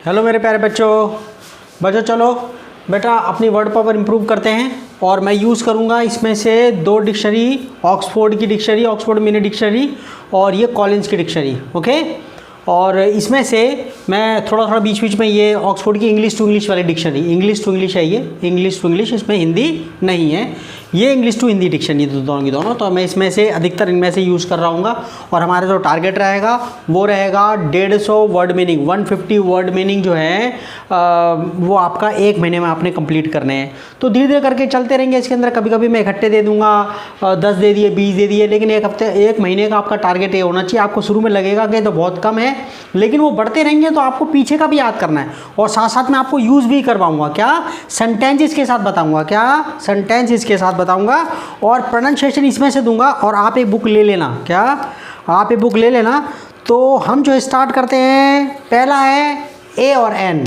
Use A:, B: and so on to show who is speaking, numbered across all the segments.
A: Hello मेरे प्यारे बच्चों चलो बेटा अपनी वर्ड पावर इम्प्रूव करते हैं। और मैं यूज़ करूँगा इसमें से 2 डिक्शनरी, ऑक्सफोर्ड की डिक्शनरी, ऑक्सफोर्ड मिनी डिक्शनरी और ये कॉलिंस की डिक्शनरी। ओके, और इसमें से मैं थोड़ा बीच बीच में ये ऑक्सफोर्ड की इंग्लिश टू इंग्लिश वाली डिक्शनरी, इंग्लिश टू इंग्लिश है ये, इंग्लिश टू इंग्लिश, इसमें हिंदी नहीं है, ये इंग्लिश टू हिंदी डिक्शनरी दोनों की दोनों। तो मैं इसमें से अधिकतर इनमें से यूज़ कर रहा हूँगा। और हमारा जो टारगेट रहेगा वो रहेगा 150 वर्ड मीनिंग, 150 वर्ड मीनिंग जो है वो आपका 1 महीने में आपने कंप्लीट करने हैं। तो धीरे धीरे करके चलते रहेंगे इसके अंदर। कभी कभी मैं इकट्ठे दे दूंगा, 10 दे दिए, 20 दे दिए, लेकिन 1 महीने का आपका टारगेट ये होना चाहिए। आपको शुरू में लगेगा कि तो बहुत कम है, लेकिन वो बढ़ते रहेंगे तो आपको पीछे का भी याद करना है। और साथ साथ में आपको यूज़ भी करवाऊंगा, क्या सेंटेंसेस के साथ बताऊंगा, क्या सेंटेंसेस के साथ बताऊंगा, और प्रोनाउंसिएशन इसमें से दूंगा। और आप एक बुक ले लेना, क्या आप एक बुक ले लेना। तो हम जो स्टार्ट करते हैं, पहला है ए और एन।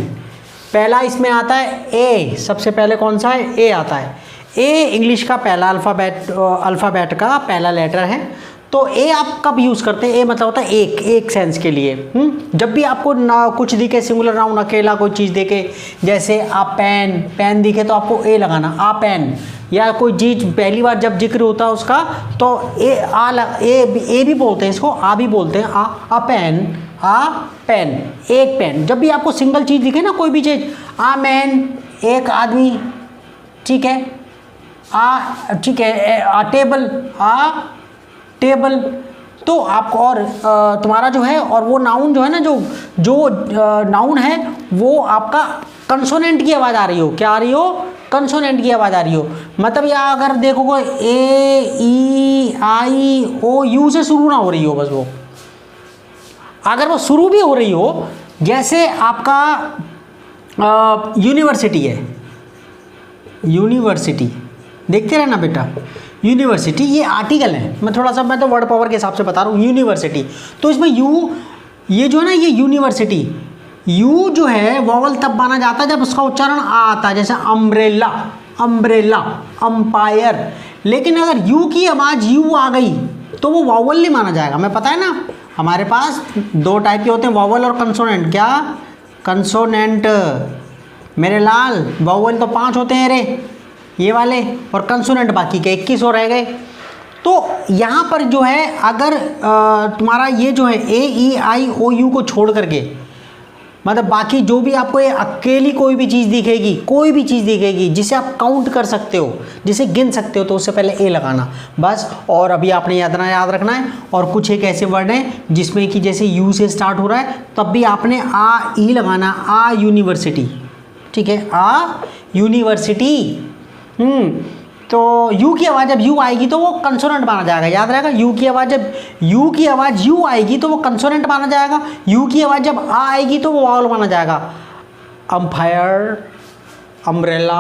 A: पहला इसमें आता है ए, सबसे पहले कौन सा है? ए आता है। ए इंग्लिश का पहला अल्फ़ाबेट का पहला लेटर है। तो ए आप कब यूज़ करते हैं? ए मतलब होता है एक सेंस के लिए। जब भी आपको ना कुछ दिखे, सिंगुलर नाउन अकेला कोई चीज़ दिखे, जैसे आप पेन दिखे तो आपको ए लगाना, आ पेन। या कोई चीज़ पहली बार जब जिक्र होता है उसका तो ए भी बोलते हैं, इसको आ भी बोलते हैं, आ पेन, एक पेन। जब भी आपको सिंगल चीज़ दिखे ना, कोई भी चीज़, आ मैन एक आदमी, ठीक है, ठीक है, टेबल। तो आपको और तुम्हारा जो है, और वो नाउन जो है ना, जो नाउन है वो आपका कंसोनेंट की आवाज़ आ रही हो, क्या आ रही हो? कंसोनेंट की आवाज़ आ रही हो। मतलब या अगर देखोगे ए ई आई ओ यू से शुरू ना हो रही हो, बस वो अगर वो शुरू भी हो रही हो, जैसे आपका यूनिवर्सिटी है, यूनिवर्सिटी देखते रहना बेटा, यूनिवर्सिटी ये आर्टिकल है। मैं तो वर्ड पावर के हिसाब से बता रहा हूँ, यूनिवर्सिटी। तो इसमें यू, ये जो है ना, ये यूनिवर्सिटी, यू जो है वॉवल तब माना जाता है जब उसका उच्चारण आ आता है, जैसे अम्ब्रेला, अंपायर। लेकिन अगर यू की आवाज़ यू आ गई तो वो वॉवल नहीं माना जाएगा। मैं पता है ना, हमारे पास 2 टाइप के होते हैं, वॉवल और कंसोनेंट। क्या? कंसोनेंट मेरे लाल, वॉवल तो 5 होते हैं रे, ये वाले, और कंसोनेंट बाकी के 21 हो रह गए। तो यहाँ पर जो है, अगर तुम्हारा ये जो है ए ई आई ओ यू को छोड़ करके, मतलब बाकी जो भी आपको ये अकेली कोई भी चीज़ दिखेगी जिसे आप काउंट कर सकते हो, जिसे गिन सकते हो, तो उससे पहले ए लगाना बस। और अभी आपने याद रखना है। और कुछ एक ऐसे वर्ड हैं जिसमें कि जैसे यू से स्टार्ट हो रहा है, तब भी आपने आ ई लगाना, आ यूनिवर्सिटी, ठीक है, आ यूनिवर्सिटी। तो यू की आवाज़ जब यू आएगी तो वो कंसोनेंट माना जाएगा, याद रहेगा। यू की आवाज़ जब यू आएगी तो वो कंसोनेंट माना जाएगा। यू की आवाज़ जब आ आएगी तो वो वावल माना जाएगा। Umpire, umbrella.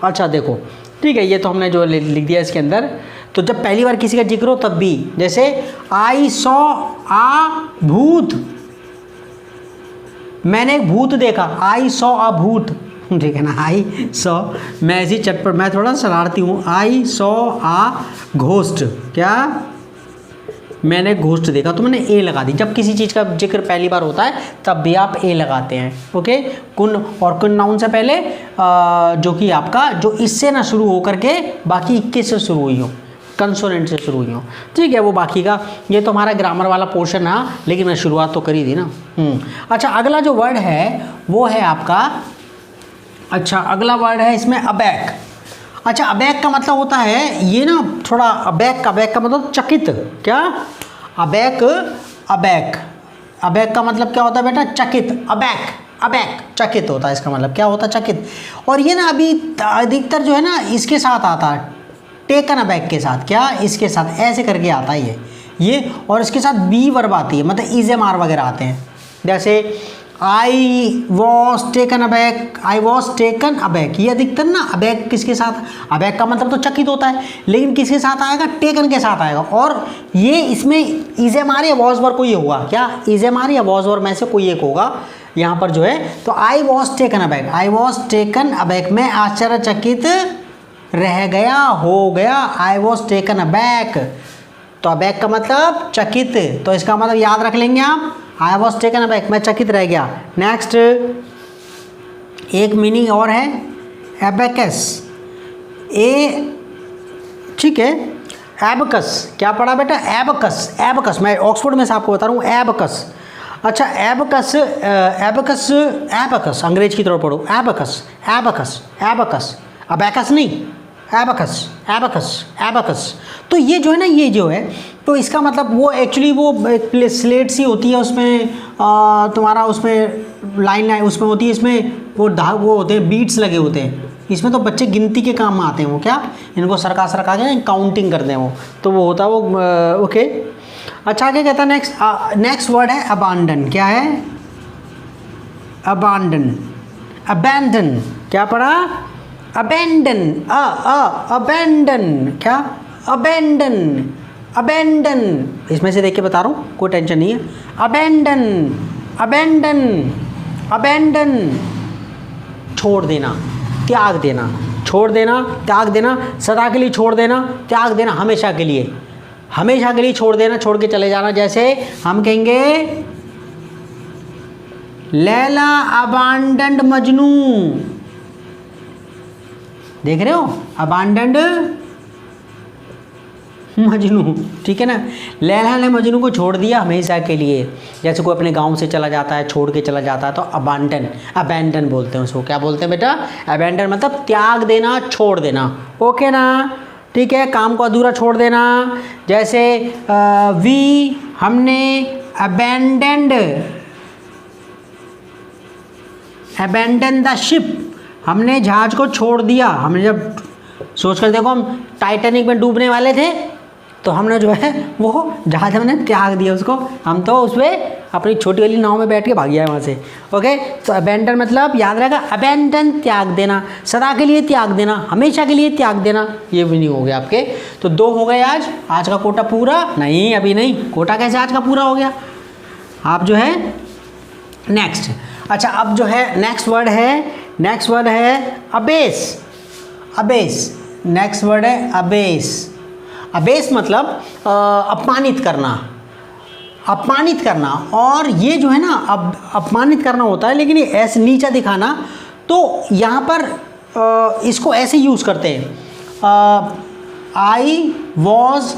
A: अच्छा देखो, ठीक है, ये तो हमने जो लिख दिया इसके अंदर। तो जब पहली बार किसी का जिक्र हो तब भी, जैसे आई सॉ आ भूत, मैंने एक भूत देखा, आई सॉ आ भूत, ठीक है ना। आई सॉ, मैं ऐसी चटपट, मैं थोड़ा शरारती हूँ। आई सॉ आ घोस्ट, क्या? मैंने घोस्ट देखा, तो मैंने ए लगा दी। जब किसी चीज़ का जिक्र पहली बार होता है तब भी आप ए लगाते हैं। ओके, कुन नाउन से पहले जो कि आपका जो इससे ना शुरू हो करके बाकी 21 से शुरू हुई हो, कंसोनेंट से शुरू हुई हो, ठीक है। वो बाकी का, ये तो हमारा ग्रामर वाला पोर्शन है, लेकिन मैं शुरुआत तो करी थी ना। अच्छा, अगला जो वर्ड है वो है आपका, अच्छा अगला वर्ड है इसमें अबैक। अच्छा, अबैक का मतलब होता है ये ना, थोड़ा अबैक का मतलब चकित। क्या? अबैक का मतलब क्या होता है बेटा? चकित। अबैक चकित होता है, इसका मतलब क्या होता है? चकित। और ये ना अभी अधिकतर जो है ना इसके साथ आता है, टेकन अबैक के साथ, क्या? इसके साथ ऐसे करके आता है ये, और इसके साथ बी वर्ब आती है, मतलब इज़ेमार वगैरह आते हैं। जैसे आई वॉज टेकन अबैक, ये अधिकतर ना अबैक किसके साथ, अबैक का मतलब तो चकित होता है, लेकिन किसके साथ आएगा? टेकन के साथ आएगा। और ये इसमें इज़ेमार या वॉज वर्ब कोई होगा, क्या? इज़ेमार या वॉज वर्ब में से कोई एक होगा यहाँ पर जो है। तो आई वॉज टेकन अबैक, मैं आश्चर्यचकित रह गया, हो गया। आई वॉज टेकन अबैक, तो अबैक का मतलब चकित, तो इसका मतलब याद रख लेंगे आप, आई वॉज टेकन अबैक, मैं चकित रह गया। नेक्स्ट एक मीनिंग और है एबेकस, ठीक है, एबकस। क्या पढ़ा बेटा? एबकस। एबकस मैं ऑक्सफोर्ड में से आपको बता रहा हूँ, एबकस। अच्छा, एबकस, एबकस, एबकस अंग्रेज की तरफ पढ़ो, एबकस, एबकस, एबकस, अबैकस नहीं, एबकस, एबकस, एबकस। तो ये जो है ना, ये जो है, तो इसका मतलब वो एक्चुअली वो एक स्लेट सी होती है, उसमें तुम्हारा उसमें लाइन उसमें होती है, इसमें वो होते हैं, बीट्स लगे होते हैं। इसमें तो बच्चे गिनती के काम में आते हैं, वो क्या, इनको सरका के काउंटिंग करते हैं वो, तो वो होता है वो। ओके, अच्छा आगे कहता है नेक्स्ट वर्ड है अबांडन। क्या है? Abandon, abandon. क्या पढ़ा? Abandon, abandon. क्या? Abandon, abandon. इसमें से देख के बता रहा हूँ, कोई टेंशन नहीं है। अबैंडन, अबैंडन, अबैंडन, छोड़ देना, त्याग देना, छोड़ देना, त्याग देना, सदा के लिए छोड़ देना, त्याग देना, हमेशा के लिए, हमेशा के लिए छोड़ देना, छोड़ के चले जाना। जैसे हम कहेंगे लैला अबांडन्ड मजनू, देख रहे हो, अबांडन्ड मजनू, ठीक है ना। लैला ने मजनू को छोड़ दिया हमेशा के लिए। जैसे कोई अपने गांव से चला जाता है, छोड़ के चला जाता है, तो अबांडन, अबैंडन बोलते हैं उसको। क्या बोलते हैं बेटा? अबैंडन मतलब त्याग देना, छोड़ देना। ओके ना, ठीक है, काम को अधूरा छोड़ देना। जैसे वी, हमने, अबैंडन्ड, अबैंडन द शिप, हमने जहाज को छोड़ दिया। हमने जब सोच कर देखो, हम टाइटैनिक में डूबने वाले थे, तो हमने जो है वो जहाज हमने त्याग दिया उसको, हम तो उस पर अपनी छोटी वाली नाव में बैठ के भाग गया वहाँ से। ओके, तो अबैंडन मतलब याद रहेगा, अबैंडन त्याग देना, सदा के लिए त्याग देना, हमेशा के लिए त्याग देना। ये भी नहीं हो गया आपके, तो 2 हो गए आज का कोटा पूरा नहीं, अभी नहीं, कोटा कैसे आज का पूरा हो गया? आप जो है नेक्स्ट, अच्छा अब जो है नेक्स्ट वर्ड है अबेस, अबेस। नेक्स्ट वर्ड है अबेस। अबेस मतलब अपमानित करना, अपमानित करना। और ये जो है ना, अपमानित करना होता है, लेकिन ये ऐसे नीचा दिखाना, तो यहाँ पर इसको ऐसे यूज़ करते हैं, आई वॉज,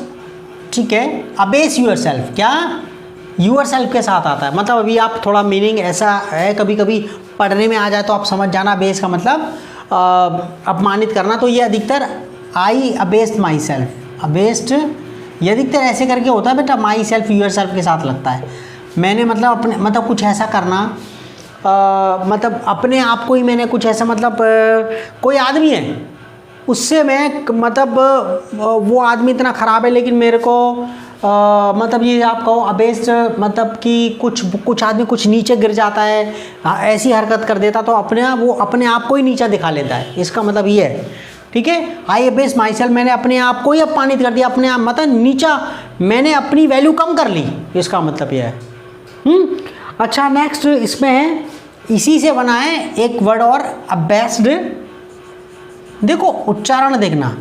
A: ठीक है, अबेस यूर सेल्फ। क्या? यूर सेल्फ के साथ आता है, मतलब अभी आप थोड़ा मीनिंग ऐसा है, कभी कभी पढ़ने में आ जाए तो आप समझ जाना, बेस का मतलब अपमानित करना। तो ये अधिकतर आई अबेस्ड माई सेल्फ, अबेस्ड ये अधिकतर ऐसे करके होता है बेटा, माई सेल्फ यूर सेल्फ के साथ लगता है। मैंने मतलब अपने, मतलब कुछ ऐसा करना, मतलब अपने आप को ही मैंने कुछ ऐसा, मतलब कोई आदमी है, उससे मैं मतलब वो आदमी इतना ख़राब है, लेकिन मेरे को मतलब ये आप कहो अबेस्ट, मतलब कि कुछ आदमी कुछ नीचे गिर जाता है, ऐसी हरकत कर देता, तो वो अपने आप को ही नीचा दिखा लेता है। इसका मतलब ये है, ठीक है। आई अबेस माई सेल्फ, मैंने अपने आप को ही अपमानित कर दिया, अपने आप मतलब नीचा, मैंने अपनी वैल्यू कम कर ली, इसका मतलब ये है। अच्छा नेक्स्ट इसमें है, इसी से बना है एक वर्ड और, अबेस्ड। देखो उच्चारण देखना,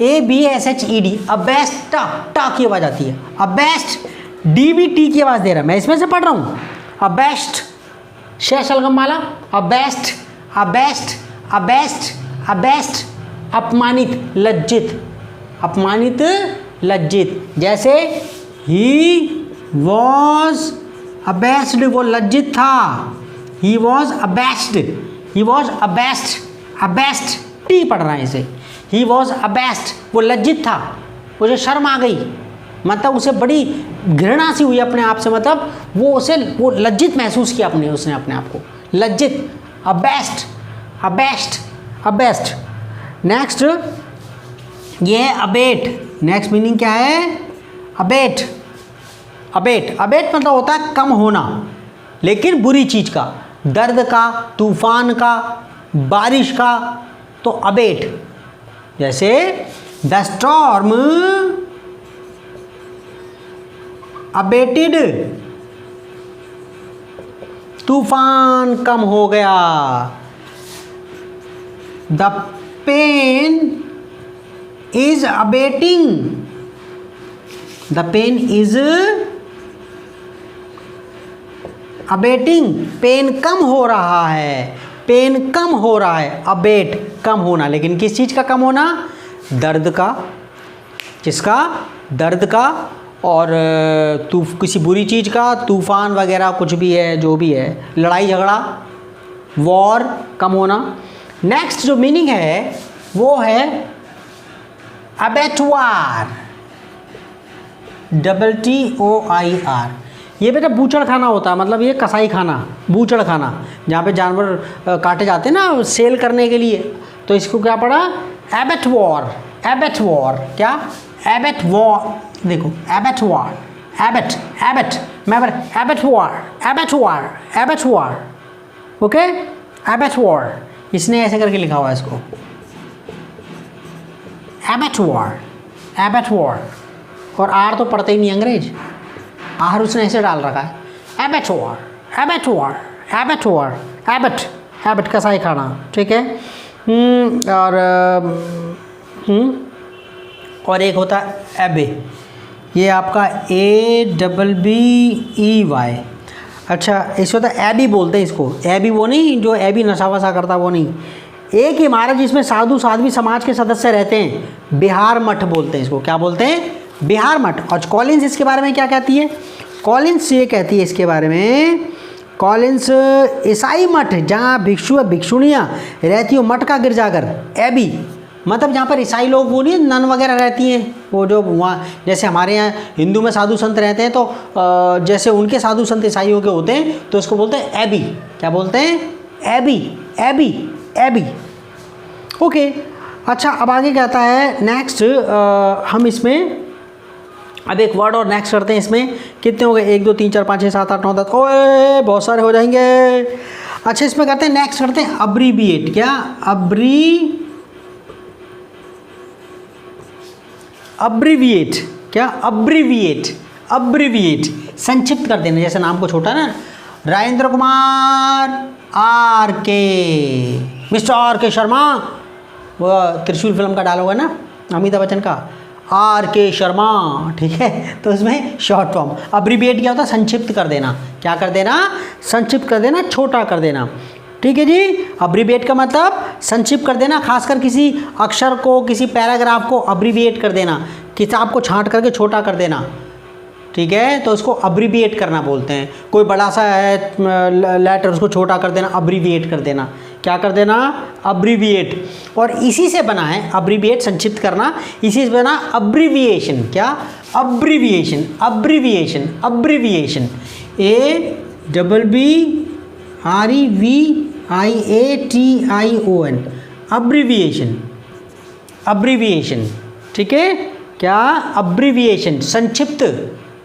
A: ABSHED, अबेस्ट, टा की आवाज़ आती है, अबेस्ट, डी भी टी की आवाज़ दे रहा है, मैं इसमें से पढ़ रहा हूँ। अबेस्ट, शलगम वाला, अबेस्ट, अबेस्ट, अबेस्ट, अबेस्ट, अपमानित, लज्जित, अपमानित, लज्जित। जैसे ही वॉज अबेस्ड, वो लज्जित था, he was abased, he was abased, abased, T पढ़ रहा है इसे, ही वॉज अबेस्ट, वो लज्जित था, उसे शर्म आ गई, मतलब उसे बड़ी घृणा सी हुई अपने आप से, मतलब वो लज्जित महसूस किया उसने अपने आप को, लज्जित, अबेस्ट, अबेस्ट, अबेस्ट। नेक्स्ट ये है अबेट। नेक्स्ट मीनिंग क्या है? अबेट, अबेट, अबेट मतलब होता है कम होना, लेकिन बुरी चीज़ का, दर्द का, तूफान का, बारिश का, तो अबेट। जैसे द स्टॉर्म अबेटेड, तूफान कम हो गया। The pain is abating, the pain is abating, pain कम हो रहा है। पेन कम हो रहा है, अबेट कम होना, लेकिन किस चीज़ का कम होना? दर्द का। किसका? दर्द का। और किसी बुरी चीज़ का, तूफान वगैरह कुछ भी है, जो भी है, लड़ाई झगड़ा, वॉर, कम होना। नेक्स्ट जो मीनिंग है वो है अबेटवार, WTOIR। ये बेटा बूचड़ खाना होता है, मतलब ये कसाई खाना, बूचड़ खाना, जहाँ पे जानवर काटे जाते हैं ना सेल करने के लिए, तो इसको क्या पड़ा? एबेटवॉर। एबेटवॉर क्या? एबेटवॉर। देखो एबेटवॉर, एबेट, एबेट, मैं एबेटवॉर, एबेटवॉर, एबेटवॉर, ओके, एबेटवॉर। इसने ऐसे करके लिखा हुआ है इसको, एबेटवॉर, एबेटवॉर। और आर तो पढ़ते ही नहीं अंग्रेज, आर उसने ऐसे डाल रखा है, एबेटवॉर, एबेटवॉर, एबेटवॉर, एबेट, एबेट कसाई खाना, ठीक है। और एक होता है एबे, ये आपका ABBEY। अच्छा, इसको तो एबी बोलते हैं, इसको एबी वो नहीं जो एबी नशा वशा करता, वो नहीं। एक इमारत जिसमें साधु साध्वी समाज के सदस्य रहते हैं, बिहार मठ बोलते हैं इसको। क्या बोलते हैं? बिहार मठ। और कॉलिंस इसके बारे में क्या कहती है? कॉलिंस ये कहती है इसके बारे में, कॉलिंस ईसाई मठ जहाँ भिक्षु भिक्षुणियाँ रहती हो, मठ का गिरजाघर, एबी मतलब जहाँ पर ईसाई लोग, वो नहीं नन वगैरह रहती हैं, वो जो वहाँ जैसे हमारे यहाँ हिंदू में साधु संत रहते हैं, तो जैसे उनके साधु संत ईसाइयों के होते हैं, तो इसको बोलते हैं एबी। क्या बोलते हैं? A B, A B, A B, okay. अच्छा, अब आगे कहता है नेक्स्ट, हम इसमें अब एक वर्ड और नेक्स्ट करते हैं। इसमें कितने हो गए? 1 2 3 4 5 6 7 8 9 10, ओए बहुत सारे हो जाएंगे। अच्छा, इसमें करते हैं नेक्स्ट करते हैं अब्रीविएट। क्या? अब्रीविएट। क्या? अब्रीविएट, अब्रीविएट, संक्षिप्त कर देना। जैसे नाम को छोटा ना, Rajendra Kumar RK, mister RK Sharma, वो त्रिशूल फिल्म का डायलॉग है ना अमिताभ बच्चन का, RK शर्मा, ठीक है। तो उसमें शॉर्ट फॉर्म। अब्रीविएट क्या होता है? संक्षिप्त कर देना। क्या कर देना? संक्षिप्त कर देना, छोटा कर देना, ठीक है जी। अब्रीविएट का मतलब संक्षिप्त कर देना, खासकर किसी अक्षर को, किसी पैराग्राफ को अब्रीविएट कर देना, किताब को छांट करके छोटा कर देना, ठीक है, तो उसको अब्रीविएट करना बोलते हैं। कोई बड़ा सा है लेटर, उसको छोटा कर देना, अब्रीविएट कर देना। क्या कर देना? अब्रीविएट। और इसी से बना है अब्रीविएट, संक्षिप्त करना, इसी से बना अब्रीविएशन। क्या? Abbreviation, abbreviation, abbreviation, ABBREVIATION, abbreviation, abbreviation, ठीक है। क्या? अब्रीविएशन, संक्षिप्त,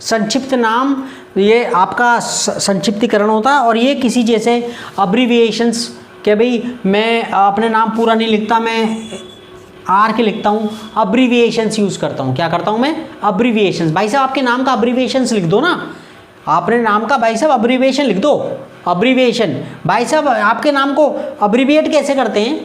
A: संक्षिप्त नाम, ये आपका संक्षिप्तीकरण होता है। और ये किसी जैसे अब्रीविएशंस के, भाई मैं अपने नाम पूरा नहीं लिखता, मैं RK लिखता हूँ, अब्रीविएशंस यूज़ करता हूँ। क्या करता हूँ मैं? अब्रीविएशंस। भाई साहब आपके नाम का अब्रीविएशंस लिख दो ना, आपने नाम का भाई साहब अब्रीविएशन लिख दो, अब्रीविएशन। भाई साहब आपके नाम को अब्रीविएट कैसे करते हैं?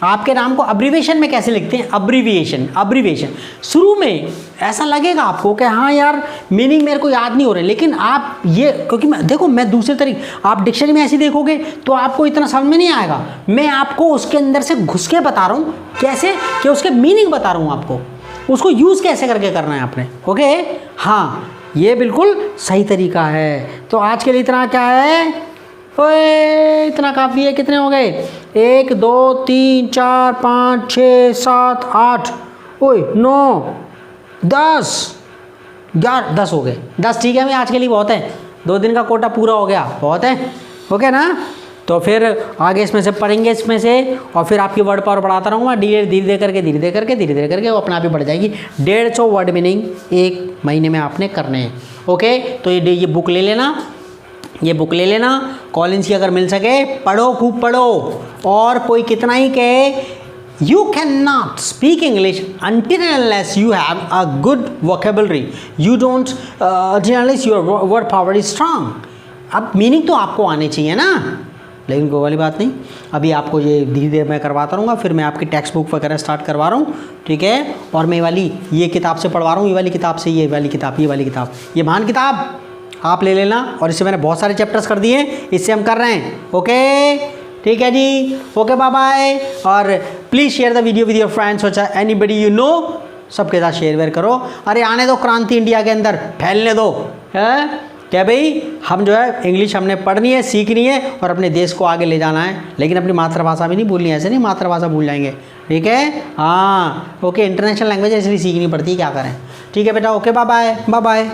A: आपके नाम को अब्रीविएशन में कैसे लिखते हैं? Abbreviation, abbreviation. शुरू में ऐसा लगेगा आपको कि हाँ यार मीनिंग मेरे को याद नहीं हो रहा, लेकिन आप ये, क्योंकि देखो मैं दूसरे तरीके, आप डिक्शनरी में ऐसे देखोगे तो आपको इतना समझ में नहीं आएगा। मैं आपको उसके अंदर से घुस के बता रहा हूँ, कैसे कि उसके मीनिंग बता रहा हूँ आपको, उसको यूज़ कैसे करके करना है आपने, ओके। हाँ, ये बिल्कुल सही तरीका है। तो आज के लिए इतना क्या है? ओए इतना काफ़ी है। कितने हो गए? 1 2 3 4 5 6 7 8, ओए 9 10 11 10 हो गए। 10 ठीक है, मैं आज के लिए बहुत है, 2 दिन का कोटा पूरा हो गया, बहुत है, ओके ना। तो फिर आगे इसमें से पढ़ेंगे, इसमें से, और फिर आपकी वर्ड पावर बढ़ाता रहूँगा धीरे धीरे करके वो अपने आप ही बढ़ जाएगी। 150 वर्ड मीनिंग 1 महीने में आपने करने हैं, ओके। तो ये बुक ले लेना, ये बुक ले लेना, कॉलिंस की अगर मिल सके पढ़ो, खूब पढ़ो। और कोई कितना ही कहे, you cannot speak English until and unless you have a good vocabulary, you don't until unless your word power is strong। अब मीनिंग तो आपको आने चाहिए ना, लेकिन वो वाली बात नहीं। अभी आपको ये धीरे धीरे मैं करवाता रहूँगा, फिर मैं आपकी टेक्स्ट बुक वगैरह स्टार्ट करवा रहा हूँ, ठीक है। और मैं वाली ये किताब से पढ़वा रहा हूँ, ये वाली किताब से, ये वाली किताब, ये वाली किताब, ये महान किताब आप ले लेना। और इससे मैंने बहुत सारे चैप्टर्स कर दिए, इससे हम कर रहे हैं, ओके। ठीक है जी, ओके बाय बाय। और please share the video with your friends, सोचा एनीबडी यू नो, सबके साथ शेयर वेयर करो। अरे आने दो क्रांति इंडिया के अंदर, फैलने दो, है क्या भाई। हम जो है इंग्लिश हमने पढ़नी है, सीखनी है और अपने देश को आगे ले जाना है, लेकिन अपनी मातृभाषा भी नहीं भूलनी है। ऐसे नहीं मातृभाषा भूल जाएंगे, ठीक है। हाँ ओके, इंटरनेशनल लैंग्वेज इसलिए सीखनी पड़ती है, क्या करें। ठीक है बेटा, okay bye bye bye bye.